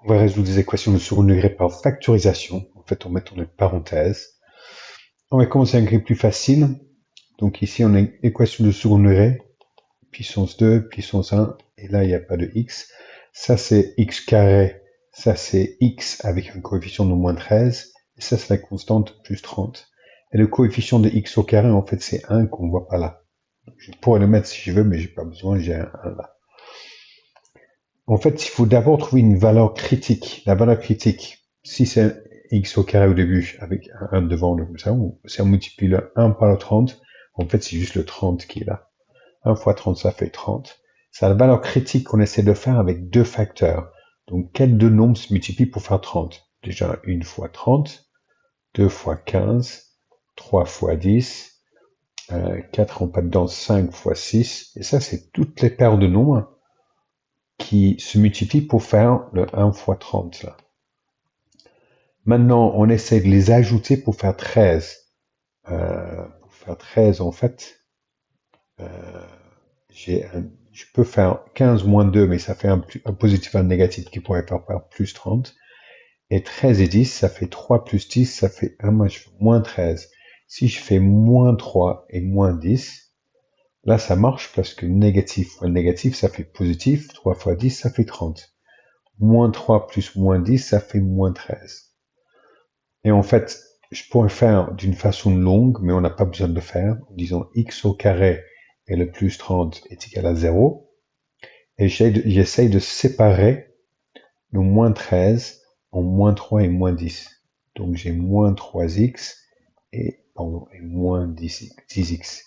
On va résoudre des équations de second degré par factorisation, en fait en mettant des parenthèses. On va commencer avec les plus faciles. Donc ici on a une équation de second degré, puissance 2, puissance 1, et là il n'y a pas de x. Ça c'est x carré, ça c'est x avec un coefficient de moins 13, et ça c'est la constante plus 30. Et le coefficient de x au carré, en fait c'est 1 qu'on ne voit pas là. Je pourrais le mettre si je veux, mais j'ai pas besoin, j'ai un 1 là. En fait, il faut d'abord trouver une valeur critique. La valeur critique, si c'est x au carré au début, avec un 1 devant, comme ça, si on multiplie le 1 par le 30, en fait, c'est juste le 30 qui est là. 1 fois 30, ça fait 30. C'est la valeur critique qu'on essaie de faire avec deux facteurs. Donc, quels deux nombres se multiplient pour faire 30? Déjà, 1 fois 30, 2 fois 15, 3 fois 10, 4 en pas dedans, 5 fois 6. Et ça, c'est toutes les paires de nombres qui se multiplient pour faire le 1 fois 30 là. Maintenant, on essaie de les ajouter pour faire 13. Pour faire 13, en fait, je peux faire 15 moins 2, mais ça fait un positif et un négatif qui pourrait faire plus 30. Et 13 et 10, ça fait 3 plus 10, ça fait 1, moi je fais moins 13. Si je fais moins 3 et moins 10, là ça marche parce que négatif fois négatif, ça fait positif. 3 fois 10, ça fait 30. Moins 3 plus moins 10, ça fait moins 13. Et en fait, je pourrais faire d'une façon longue, mais on n'a pas besoin de le faire, en disant x au carré et le plus 30 est égal à 0. Et j'essaye de séparer le moins 13 en moins 3 et moins 10. Donc j'ai moins 3x et moins 10x.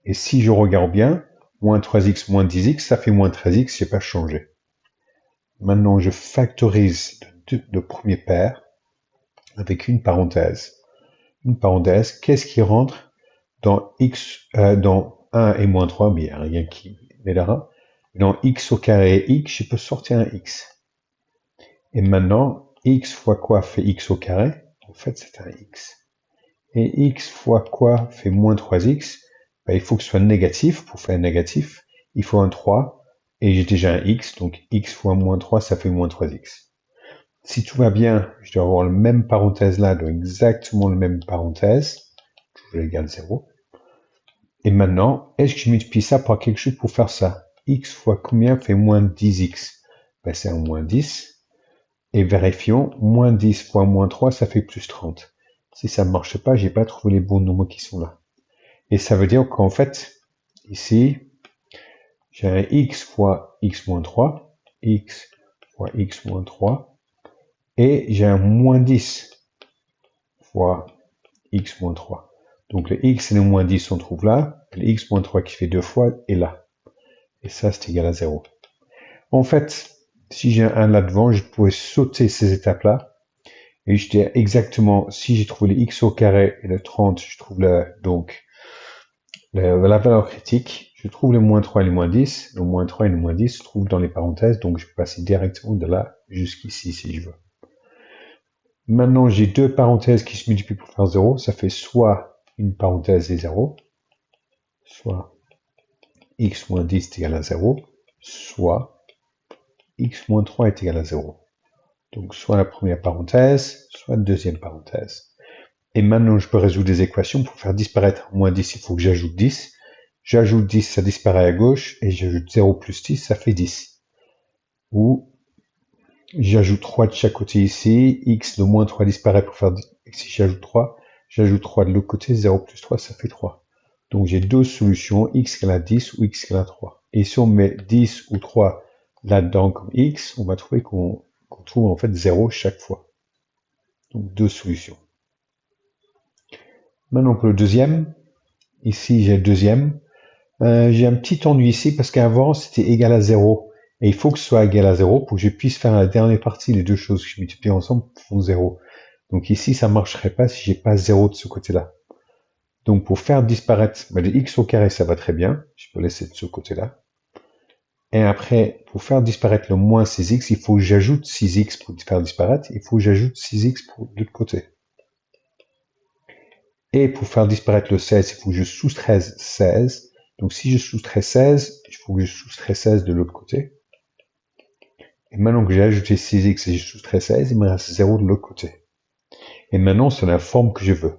Et si je regarde bien, moins 3x moins 10x, ça fait moins 13x, j'ai pas changé. Maintenant, je factorise le premier paire avec une parenthèse. Une parenthèse, qu'est-ce qui rentre dans x, dans 1 et moins 3, mais il n'y a rien qui est là. Dans x au carré et x, je peux sortir un x. Et maintenant, x fois quoi fait x au carré? En fait, c'est un x. Et x fois quoi fait moins 3x? Ben, il faut que ce soit négatif. Pour faire négatif, il faut un 3. Et j'ai déjà un x, donc x fois moins 3, ça fait moins 3x. Si tout va bien, je dois avoir le même parenthèse là, donc exactement le même parenthèse. Je égale 0. Et maintenant, est-ce que je multiplie ça par quelque chose pour faire ça? X fois combien fait moins 10x? Ben, c'est un moins 10. Et vérifions, moins 10 fois moins 3, ça fait plus 30. Si ça ne marche pas, j'ai pas trouvé les bons nombres qui sont là. Et ça veut dire qu'en fait, ici, j'ai un x fois x moins 3, x fois x moins 3, et j'ai un moins 10 fois x moins 3. Donc le x et le moins 10 on trouve là, le x moins 3 qui fait 2 fois est là. Et ça, c'est égal à 0. En fait, si j'ai un 1 là-devant, je pourrais sauter ces étapes-là. Et je dis exactement, si j'ai trouvé le x au carré et le 30, je trouve donc la valeur critique. Je trouve le moins 3 et le moins 10. Le moins 3 et le moins 10 se trouvent dans les parenthèses, donc je peux passer directement de là jusqu'ici si je veux. Maintenant, j'ai deux parenthèses qui se multiplient pour faire 0. Ça fait soit une parenthèse et 0, soit x moins 10 est égal à 0, soit x moins 3 est égal à 0. Donc soit la première parenthèse, soit la deuxième parenthèse. Et maintenant, je peux résoudre des équations. Pour faire disparaître moins 10, il faut que j'ajoute 10. J'ajoute 10, ça disparaît à gauche, et j'ajoute 0 plus 10, ça fait 10. Ou j'ajoute 3 de chaque côté ici, x de moins 3 disparaît pour faire 10. Si j'ajoute 3 de l'autre côté, 0 plus 3, ça fait 3. Donc j'ai deux solutions, x égale à 10 ou x égale à 3. Et si on met 10 ou 3 là-dedans comme x, on va trouver qu'on trouve en fait 0 chaque fois. Donc deux solutions. Maintenant pour le deuxième, ici j'ai le deuxième. J'ai un petit ennui ici parce qu'avant c'était égal à 0. Et il faut que ce soit égal à 0 pour que je puisse faire la dernière partie, les deux choses que je multiplie ensemble font 0. Donc ici ça ne marcherait pas si j'ai pas 0 de ce côté-là. Donc pour faire disparaître le x au carré, ça va très bien. Je peux laisser de ce côté-là. Et après, pour faire disparaître le moins 6x, il faut que j'ajoute 6x pour faire disparaître. Il faut que j'ajoute 6x pour l'autre côté. Et pour faire disparaître le 16, il faut que je soustrais 16. Donc si je soustrais 16, il faut que je soustrais 16 de l'autre côté. Et maintenant que j'ai ajouté 6x et j'ai soustrait 16, il me reste 0 de l'autre côté. Et maintenant, c'est la forme que je veux.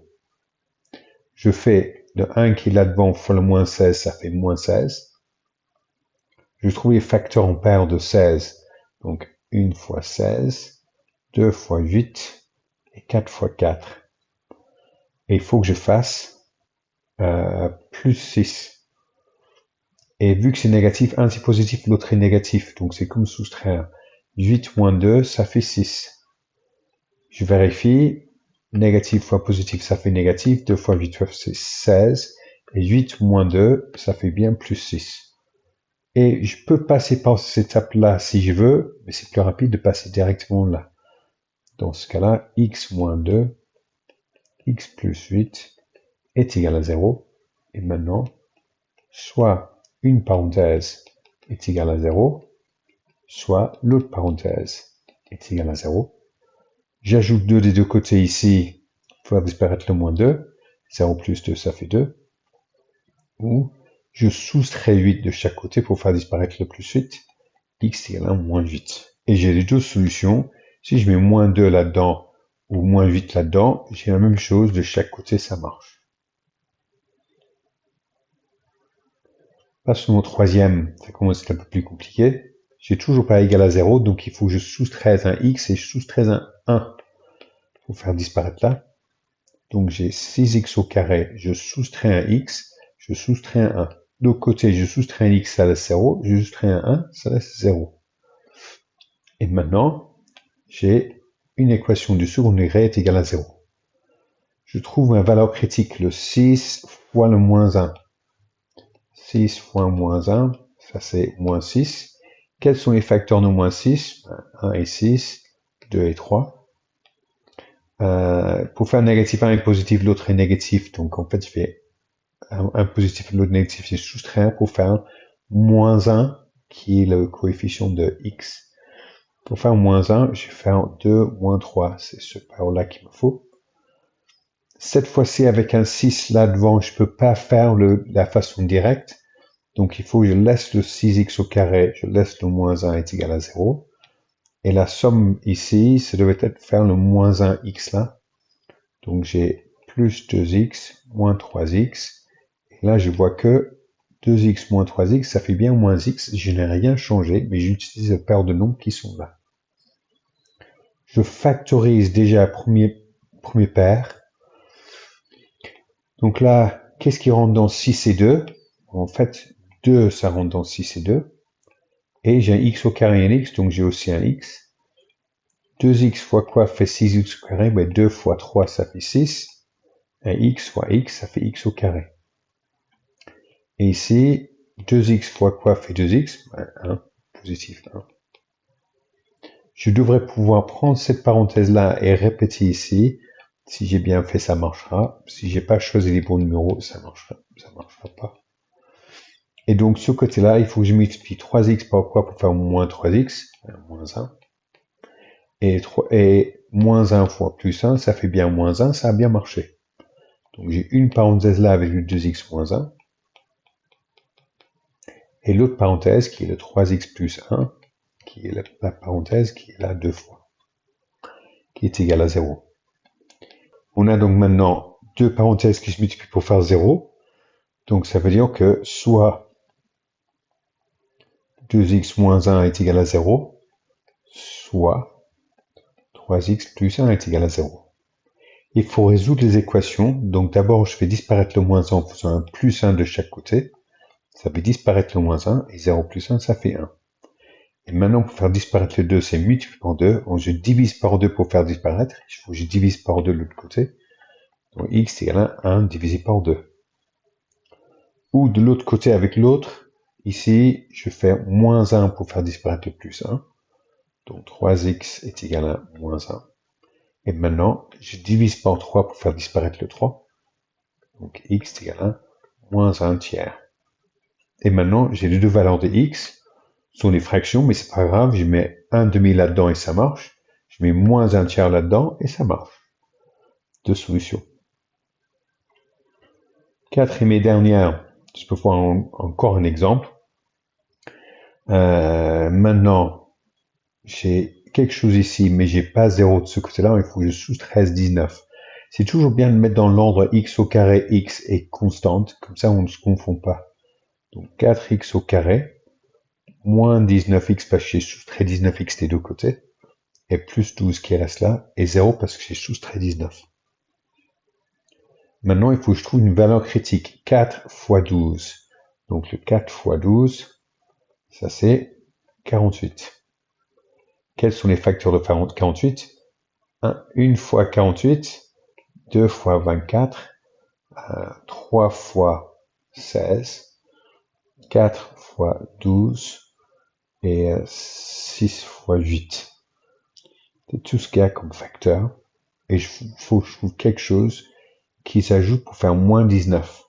Je fais le 1 qui est là-devant fois le moins 16, ça fait moins 16. Je trouve les facteurs en paire de 16. Donc 1 fois 16, 2 fois 8 et 4 fois 4. Et il faut que je fasse plus 6. Et vu que c'est négatif, un c'est positif, l'autre est négatif. Donc c'est comme soustraire. 8 moins 2, ça fait 6. Je vérifie. Négatif fois positif, ça fait négatif. 2 fois 8, c'est 16. Et 8 moins 2, ça fait bien plus 6. Et je peux passer par cette étape-là si je veux, mais c'est plus rapide de passer directement là. Dans ce cas-là, x moins 2, x plus 8 est égal à 0. Et maintenant, soit une parenthèse est égale à 0, soit l'autre parenthèse est égale à 0. J'ajoute 2 des deux côtés ici pour faire disparaître le moins 2. 0 plus 2, ça fait 2. Ou je soustrais 8 de chaque côté pour faire disparaître le plus 8. X égale à moins 8. Et j'ai les deux solutions. Si je mets moins 2 là-dedans ou moins 8 là-dedans, j'ai la même chose de chaque côté, ça marche. Passons au troisième, ça commence à être un peu plus compliqué. J'ai toujours pas égal à 0, donc il faut que je soustrais un x et je soustrais un 1 pour faire disparaître là. Donc j'ai 6x au carré, je soustrais un x, je soustrais un 1. De l'autre côté, je soustrais un x, ça laisse 0, je soustrais un 1, ça laisse 0. Et maintenant, j'ai une équation du second degré est égale à 0. Je trouve ma valeur critique, le 6 fois le moins 1. 6 fois moins 1, ça c'est moins 6. Quels sont les facteurs de moins 6? 1 et 6, 2 et 3. Pour faire négatif 1 et positif, l'autre est négatif. Donc en fait, je fais un positif et l'autre négatif, je soustrais 1 pour faire moins 1, qui est le coefficient de x. Pour faire moins 1, je vais faire 2 moins 3. C'est ce par-là qu'il me faut. Cette fois-ci, avec un 6 là devant, je ne peux pas faire la façon directe. Donc il faut que je laisse le 6x au carré, je laisse le moins 1 est égal à 0. Et la somme ici, ça devait être faire le moins 1x là. Donc j'ai plus 2x moins 3x. Et là, je vois que 2x moins 3x, ça fait bien moins x. Je n'ai rien changé, mais j'utilise la paire de nombres qui sont là. Je factorise déjà premier paire. Donc là, qu'est-ce qui rentre dans 6 et 2? En fait, 2, ça rentre dans 6 et 2. Et j'ai un x au carré et un x, donc j'ai aussi un x. 2x fois quoi fait 6x au carré? Ben 2 fois 3, ça fait 6. Un x fois x, ça fait x au carré. Et ici, 2x fois quoi fait 2x? Ben 1, positif 1. Je devrais pouvoir prendre cette parenthèse-là et répéter ici. Si j'ai bien fait, ça marchera. Si j'ai pas choisi les bons numéros, ça marchera pas. Et donc, ce côté-là, il faut que je multiplie 3x par quoi pour faire moins 3x? Moins 1. Et moins 1 fois plus 1, ça fait bien moins 1, ça a bien marché. Donc, j'ai une parenthèse là avec le 2x moins 1. Et l'autre parenthèse qui est le 3x plus 1, qui est la parenthèse qui est là deux fois, qui est égale à 0. On a donc maintenant deux parenthèses qui se multiplient pour faire 0. Donc, ça veut dire que soit 2x moins 1 est égal à 0, soit 3x plus 1 est égal à 0. Il faut résoudre les équations. Donc d'abord, je fais disparaître le moins 1 en faisant un plus 1 de chaque côté. Ça fait disparaître le moins 1, et 0 plus 1, ça fait 1. Et maintenant, pour faire disparaître le 2, c'est multiplié par 2. Donc je divise par 2 pour faire disparaître. Il faut que je divise par 2 de l'autre côté. Donc x égale à 1 divisé par 2. Ou de l'autre côté avec l'autre, ici, je fais moins 1 pour faire disparaître le plus 1. Donc 3x est égal à moins 1. Et maintenant, je divise par 3 pour faire disparaître le 3. Donc x égale à moins 1 tiers. Et maintenant, j'ai les deux valeurs de x, ce sont des fractions, mais c'est pas grave, je mets 1 demi là-dedans et ça marche. Je mets moins 1 tiers là-dedans et ça marche. Deux solutions. Quatrième et dernière, je peux voir encore un exemple. Maintenant, j'ai quelque chose ici, mais j'ai pas 0 de ce côté-là, il faut que je soustraise 19. C'est toujours bien de mettre dans l'ordre x au carré, x est constante, comme ça on ne se confond pas. Donc 4x au carré, moins 19x parce que j'ai soustrait 19x des deux côtés, et plus 12 qui reste là, et 0 parce que j'ai soustrait 19. Maintenant, il faut que je trouve une valeur critique. 4 fois 12. Donc le 4 fois 12, ça c'est 48. Quels sont les facteurs de 48? 1 fois 48, 2 fois 24, 3 fois 16, 4 fois 12 et 6 fois 8. C'est tout ce qu'il y a comme facteur. Et il faut que je trouve quelque chose qui s'ajoute pour faire moins 19.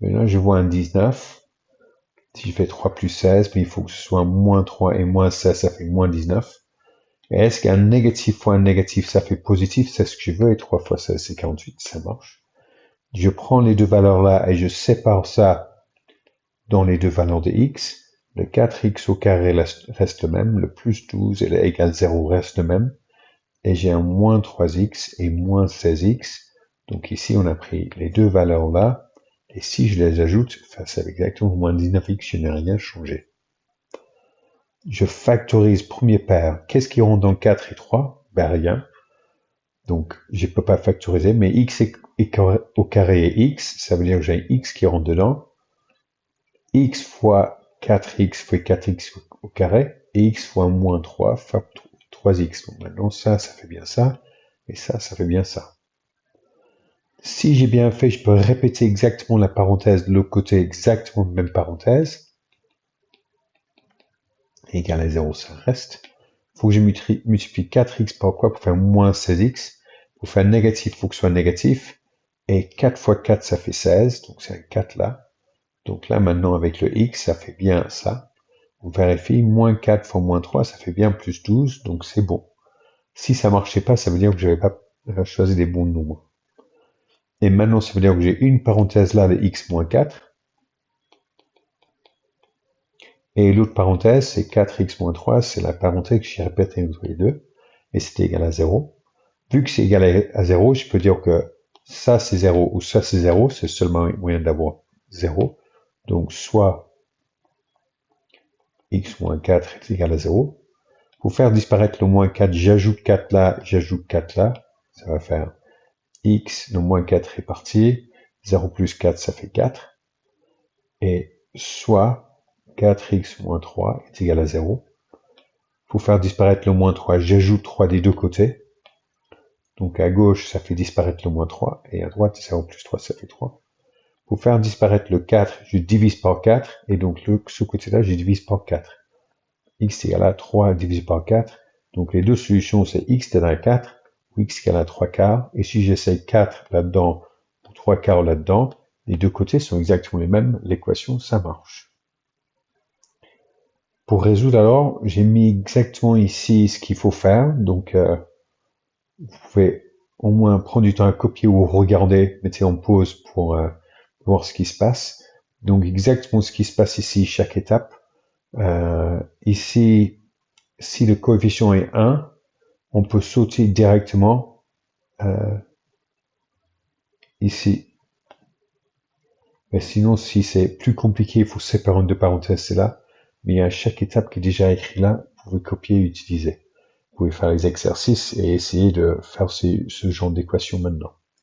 Et là, je vois un 19. Si je fais 3 plus 16, mais il faut que ce soit moins 3 et moins 16, ça fait moins 19. Et est-ce qu'un négatif fois un négatif, ça fait positif? C'est ce que je veux. Et 3 fois 16, c'est 48. Ça marche. Je prends les deux valeurs là et je sépare ça dans les deux valeurs de x. Le 4x au carré reste le même. Le plus 12 et le égal 0 reste le même. Et j'ai un moins 3x et moins 16x. Donc ici, on a pris les deux valeurs là. Et si je les ajoute, ça fait exactement moins 19x, je n'ai rien changé. Je factorise premier paire. Qu'est-ce qui rentre dans 4 et 3? Ben rien. Donc je ne peux pas factoriser, mais x au carré est x, ça veut dire que j'ai x qui rentre dedans. X fois 4x fait 4x au carré, et x fois moins 3 fait 3x. Donc maintenant ça fait bien ça, et ça fait bien ça. Si j'ai bien fait, je peux répéter exactement la parenthèse de l'autre côté, exactement la même parenthèse. Égal à 0, ça reste. Il faut que je multiplie 4x par quoi pour faire moins 16x. Pour faire négatif, il faut que ce soit négatif. Et 4 fois 4, ça fait 16. Donc c'est un 4 là. Donc là, maintenant, avec le x, ça fait bien ça. On vérifie. Moins 4 fois moins 3, ça fait bien plus 12. Donc c'est bon. Si ça marchait pas, ça veut dire que je n'avais pas choisi les bons nombres. Et maintenant, ça veut dire que j'ai une parenthèse là de x moins 4. Et l'autre parenthèse, c'est 4x moins 3, c'est la parenthèse que j'ai répétée entre les deux. Et c'était égal à 0. Vu que c'est égal à 0, je peux dire que ça c'est 0 ou ça c'est 0, c'est seulement un moyen d'avoir 0. Donc soit x moins 4 est égal à 0. Pour faire disparaître le moins 4, j'ajoute 4 là, j'ajoute 4 là. Ça va faire x, le moins 4 est parti. 0 plus 4, ça fait 4. Et soit 4x moins 3 est égal à 0. Pour faire disparaître le moins 3, j'ajoute 3 des deux côtés. Donc à gauche, ça fait disparaître le moins 3, et à droite, 0 plus 3, ça fait 3. Pour faire disparaître le 4, je divise par 4, et donc ce côté-là, je divise par 4. X égale à 3 divisé par 4. Donc les deux solutions, c'est x égale à 4, ou x égale à 3 quarts. Et si j'essaye 4 là-dedans, ou 3 quarts là-dedans, les deux côtés sont exactement les mêmes, l'équation, ça marche. Pour résoudre alors, j'ai mis exactement ici ce qu'il faut faire. Donc vous pouvez au moins prendre du temps à copier ou regarder, mettez en pause pour voir ce qui se passe. Donc exactement ce qui se passe ici, chaque étape. Ici, si le coefficient est 1, on peut sauter directement ici. Mais sinon, si c'est plus compliqué, il faut séparer en deux parenthèses, c'est là. Mais il y a chaque étape qui est déjà écrite là, vous pouvez copier et utiliser. Vous pouvez faire les exercices et essayer de faire ce genre d'équation maintenant.